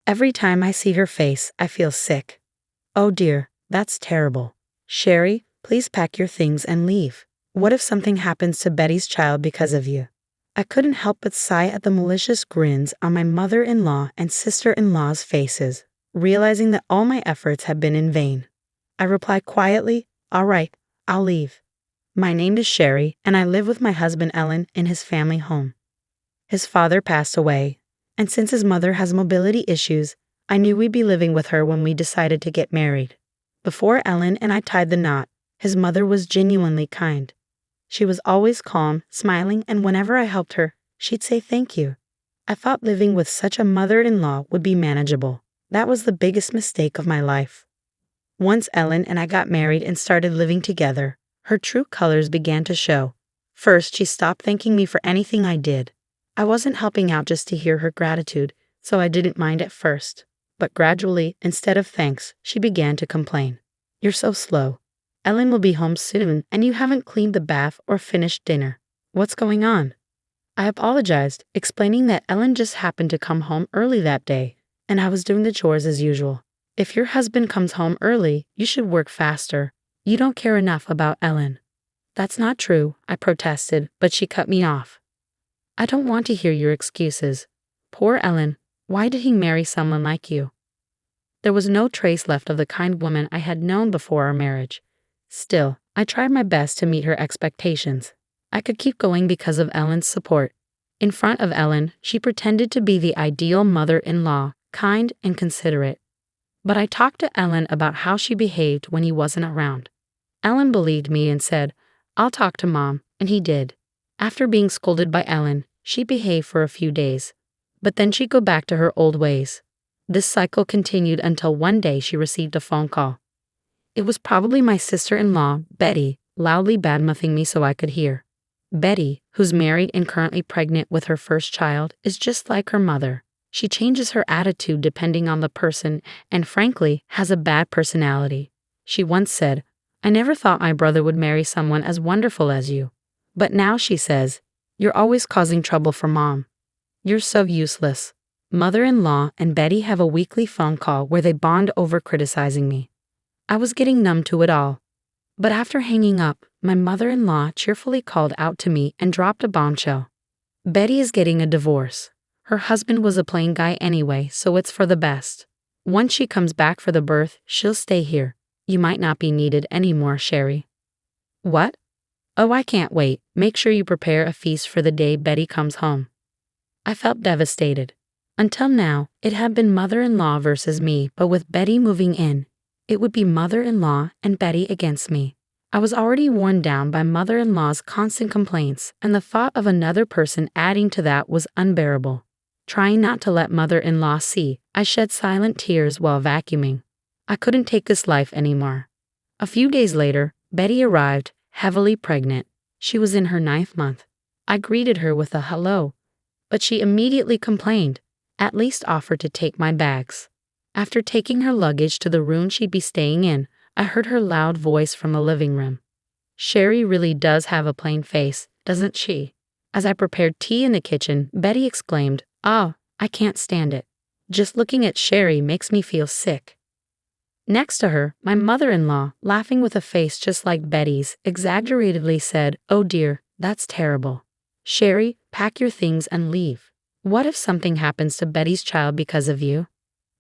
Every time I see her face, I feel sick. Oh dear, that's terrible. Sherry, please pack your things and leave. What if something happens to Betty's child because of you? I couldn't help but sigh at the malicious grins on my mother-in-law and sister-in-law's faces, realizing that all my efforts had been in vain. I replied quietly, "All right, I'll leave. My name is Sherry, and I live with my husband Ellen in his family home. His father passed away, and since his mother has mobility issues, I knew we'd be living with her when we decided to get married. Before Ellen and I tied the knot, his mother was genuinely kind. She was always calm, smiling, and whenever I helped her, she'd say thank you. I thought living with such a mother-in-law would be manageable. That was the biggest mistake of my life. Once Ellen and I got married and started living together, her true colors began to show. First, she stopped thanking me for anything I did. I wasn't helping out just to hear her gratitude, so I didn't mind at first. But gradually, instead of thanks, she began to complain. "You're so slow. Ellen will be home soon, and you haven't cleaned the bath or finished dinner. What's going on?" I apologized, explaining that Ellen just happened to come home early that day, and I was doing the chores as usual. "If your husband comes home early, you should work faster. You don't care enough about Ellen." "That's not true," I protested, but she cut me off. "I don't want to hear your excuses. Poor Ellen, why did he marry someone like you?" There was no trace left of the kind woman I had known before our marriage. Still, I tried my best to meet her expectations. I could keep going because of Ellen's support. In front of Ellen, she pretended to be the ideal mother-in-law, kind and considerate. But I talked to Ellen about how she behaved when he wasn't around. Ellen believed me and said, "I'll talk to Mom," and he did. After being scolded by Ellen, she behaved for a few days. But then she'd go back to her old ways. This cycle continued until one day she received a phone call. It was probably my sister-in-law, Betty, loudly badmouthing me so I could hear. Betty, who's married and currently pregnant with her first child, is just like her mother. She changes her attitude depending on the person and, frankly, has a bad personality. She once said, "I never thought my brother would marry someone as wonderful as you." But now she says, "You're always causing trouble for Mom. You're so useless." Mother-in-law and Betty have a weekly phone call where they bond over criticizing me. I was getting numb to it all. But after hanging up, my mother-in-law cheerfully called out to me and dropped a bombshell. "Betty is getting a divorce. Her husband was a plain guy anyway, so it's for the best. Once she comes back for the birth, she'll stay here. You might not be needed anymore, Sherry." "What? Oh, I can't wait. Make sure you prepare a feast for the day Betty comes home." I felt devastated. Until now, it had been mother-in-law versus me, but with Betty moving in, it would be mother-in-law and Betty against me. I was already worn down by mother-in-law's constant complaints, and the thought of another person adding to that was unbearable. Trying not to let mother-in-law see, I shed silent tears while vacuuming. I couldn't take this life anymore. A few days later, Betty arrived, heavily pregnant. She was in her 9th month. I greeted her with a hello, but she immediately complained, at least offered to take my bags. After taking her luggage to the room she'd be staying in, I heard her loud voice from the living room. "Sherry really does have a plain face, doesn't she?" As I prepared tea in the kitchen, Betty exclaimed, "Ah, I can't stand it. Just looking at Sherry makes me feel sick." Next to her, my mother-in-law, laughing with a face just like Betty's, exaggeratedly said, "Oh dear, that's terrible. Sherry, pack your things and leave. What if something happens to Betty's child because of you?"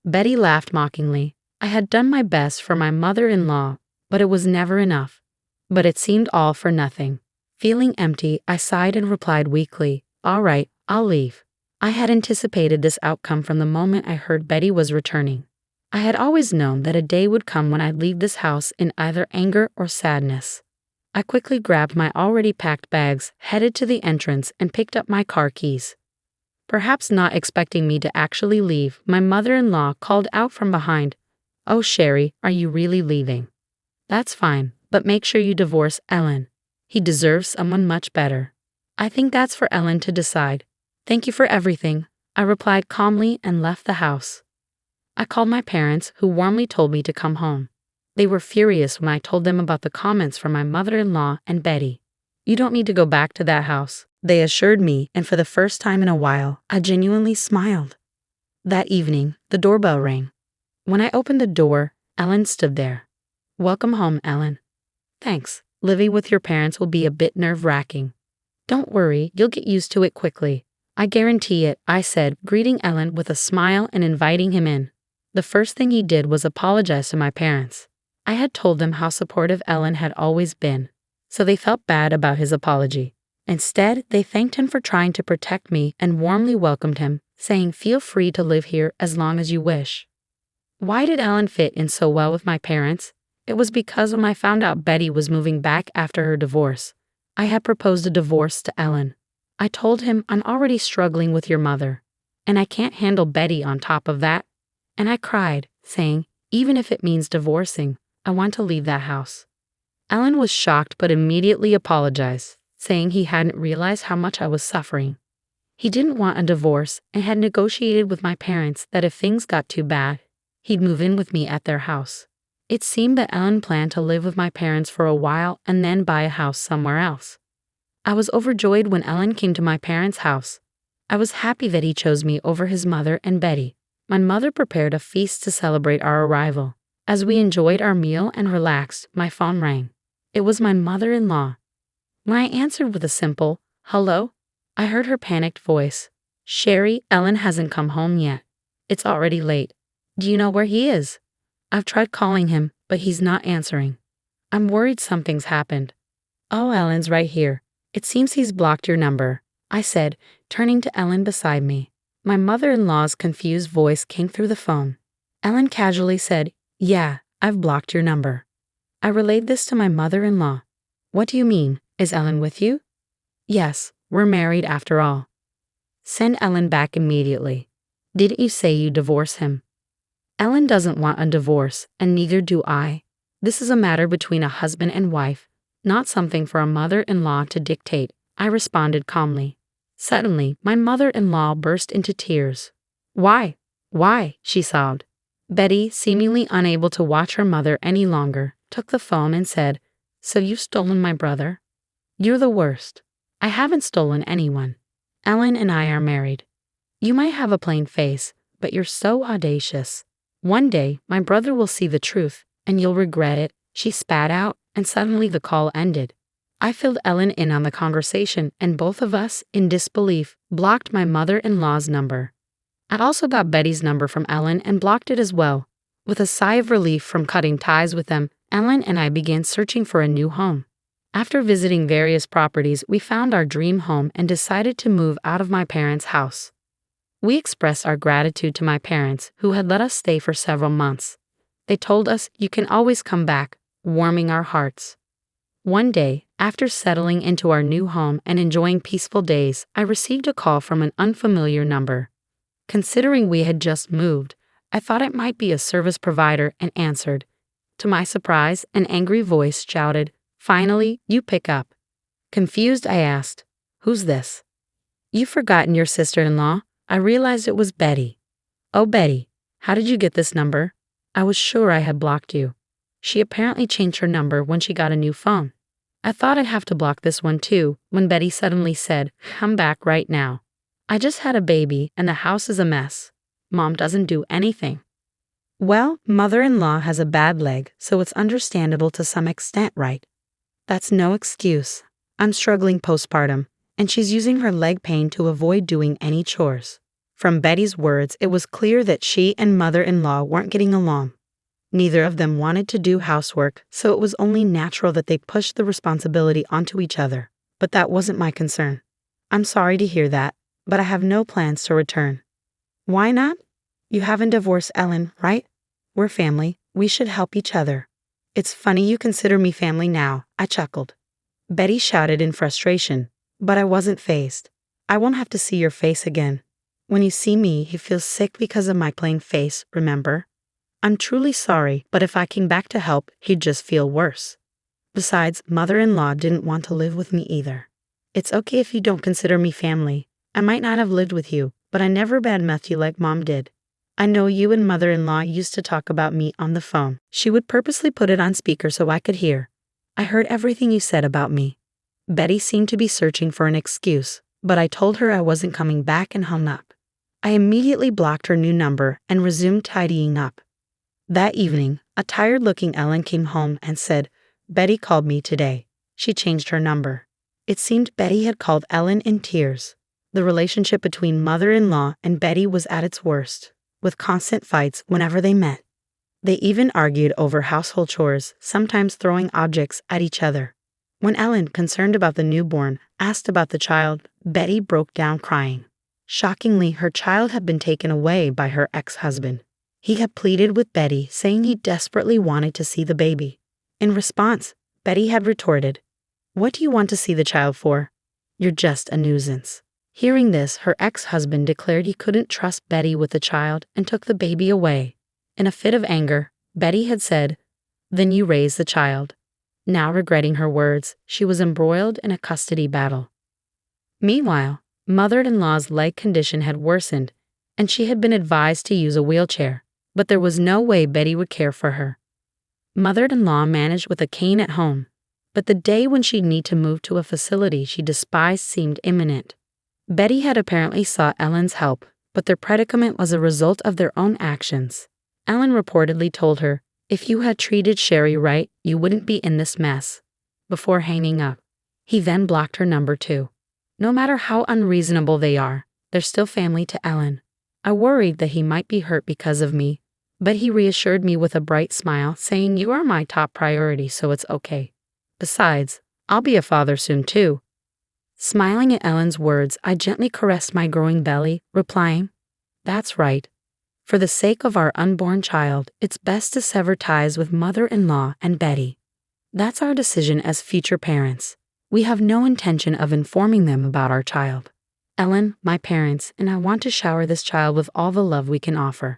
Betty laughed mockingly. I had done my best for my mother-in-law, but it was never enough. But it seemed all for nothing. Feeling empty, I sighed and replied weakly, "All right, I'll leave." I had anticipated this outcome from the moment I heard Betty was returning. I had always known that a day would come when I'd leave this house in either anger or sadness. I quickly grabbed my already packed bags, headed to the entrance, and picked up my car keys. Perhaps not expecting me to actually leave, my mother-in-law called out from behind, "Oh, Sherry, are you really leaving? That's fine, but make sure you divorce Ellen. He deserves someone much better." "I think that's for Ellen to decide. Thank you for everything," I replied calmly and left the house. I called my parents, who warmly told me to come home. They were furious when I told them about the comments from my mother-in-law and Betty. "You don't need to go back to that house," they assured me, and for the first time in a while, I genuinely smiled. That evening, the doorbell rang. When I opened the door, Ellen stood there. Welcome home, Ellen. Thanks. Living with your parents will be a bit nerve-wracking. Don't worry, you'll get used to it quickly. I guarantee it, I said, greeting Ellen with a smile and inviting him in. The first thing he did was apologize to my parents. I had told them how supportive Ellen had always been, so they felt bad about his apology. Instead, they thanked him for trying to protect me and warmly welcomed him, saying, "Feel free to live here as long as you wish." Why did Ellen fit in so well with my parents? It was because when I found out Betty was moving back after her divorce, I had proposed a divorce to Ellen. I told him, "I'm already struggling with your mother, and I can't handle Betty on top of that." And I cried, saying, "Even if it means divorcing, I want to leave that house." Ellen was shocked but immediately apologized, saying he hadn't realized how much I was suffering. He didn't want a divorce and had negotiated with my parents that if things got too bad, he'd move in with me at their house. It seemed that Ellen planned to live with my parents for a while and then buy a house somewhere else. I was overjoyed when Ellen came to my parents' house. I was happy that he chose me over his mother and Betty. My mother prepared a feast to celebrate our arrival. As we enjoyed our meal and relaxed, my phone rang. It was my mother-in-law. When I answered with a simple, "Hello," I heard her panicked voice. "Sherry, Ellen hasn't come home yet. It's already late. Do you know where he is? I've tried calling him, but he's not answering. I'm worried something's happened." "Oh, Ellen's right here. It seems he's blocked your number," I said, turning to Ellen beside me. My mother-in-law's confused voice came through the phone. Ellen casually said, "Yeah, I've blocked your number." I relayed this to my mother-in-law. "What do you mean? Is Ellen with you?" "Yes, we're married after all." "Send Ellen back immediately. Didn't you say you divorce him?" "Ellen doesn't want a divorce, and neither do I. This is a matter between a husband and wife, not something for a mother-in-law to dictate," I responded calmly. Suddenly, my mother-in-law burst into tears. Why, she sobbed. Betty, seemingly unable to watch her mother any longer, took the phone and said, "So you've stolen my brother? You're the worst." "I haven't stolen anyone. Ellen and I are married." "You might have a plain face, but you're so audacious. One day, my brother will see the truth, and you'll regret it," she spat out, and suddenly the call ended. I filled Ellen in on the conversation, and both of us, in disbelief, blocked my mother-in-law's number. I also got Betty's number from Ellen and blocked it as well. With a sigh of relief from cutting ties with them, Ellen and I began searching for a new home. After visiting various properties, we found our dream home and decided to move out of my parents' house. We expressed our gratitude to my parents, who had let us stay for several months. They told us, "You can always come back," warming our hearts. One day, after settling into our new home and enjoying peaceful days, I received a call from an unfamiliar number. Considering we had just moved, I thought it might be a service provider and answered. To my surprise, an angry voice shouted, "Finally, you pick up." Confused, I asked, "Who's this?" "You've forgotten your sister-in-law." I realized it was Betty. "Oh, Betty, how did you get this number? I was sure I had blocked you." She apparently changed her number when she got a new phone. I thought I'd have to block this one too, when Betty suddenly said, "Come back right now. I just had a baby and the house is a mess. Mom doesn't do anything." Well, mother-in-law has a bad leg, so it's understandable to some extent, right? That's no excuse. I'm struggling postpartum, and she's using her leg pain to avoid doing any chores. From Betty's words, it was clear that she and mother-in-law weren't getting along. Neither of them wanted to do housework, so it was only natural that they pushed the responsibility onto each other. But that wasn't my concern. "I'm sorry to hear that, but I have no plans to return." "Why not? You haven't divorced Ellen, right? We're family. We should help each other." "It's funny you consider me family now," I chuckled. Betty shouted in frustration, but I wasn't fazed. "I won't have to see your face again. When you see me, you feel sick because of my plain face, remember? I'm truly sorry, but if I came back to help, he'd just feel worse. Besides, mother-in-law didn't want to live with me either. It's okay if you don't consider me family. I might not have lived with you, but I never badmouthed you like Mom did. I know you and mother-in-law used to talk about me on the phone. She would purposely put it on speaker so I could hear. I heard everything you said about me." Betty seemed to be searching for an excuse, but I told her I wasn't coming back and hung up. I immediately blocked her new number and resumed tidying up. That evening, a tired-looking Ellen came home and said, "Betty called me today." She changed her number. It seemed Betty had called Ellen in tears. The relationship between mother-in-law and Betty was at its worst, with constant fights whenever they met. They even argued over household chores, sometimes throwing objects at each other. When Ellen, concerned about the newborn, asked about the child, Betty broke down crying. Shockingly, her child had been taken away by her ex-husband. He had pleaded with Betty, saying he desperately wanted to see the baby. In response, Betty had retorted, "What do you want to see the child for? You're just a nuisance." Hearing this, her ex-husband declared he couldn't trust Betty with the child and took the baby away. In a fit of anger, Betty had said, "Then you raise the child." Now regretting her words, she was embroiled in a custody battle. Meanwhile, mother-in-law's leg condition had worsened, and she had been advised to use a wheelchair, but there was no way Betty would care for her. Mother-in-law managed with a cane at home, but the day when she'd need to move to a facility she despised seemed imminent. Betty had apparently sought Ellen's help, but their predicament was a result of their own actions. Ellen reportedly told her, "If you had treated Sherry right, you wouldn't be in this mess," before hanging up. He then blocked her number too. No matter how unreasonable they are, they're still family to Ellen. I worried that he might be hurt because of me, but he reassured me with a bright smile, saying, "You are my top priority, so it's okay. Besides, I'll be a father soon too." Smiling at Ellen's words, I gently caressed my growing belly, replying, "That's right. For the sake of our unborn child, it's best to sever ties with mother-in-law and Betty. That's our decision as future parents. We have no intention of informing them about our child. Ellen, my parents, and I want to shower this child with all the love we can offer."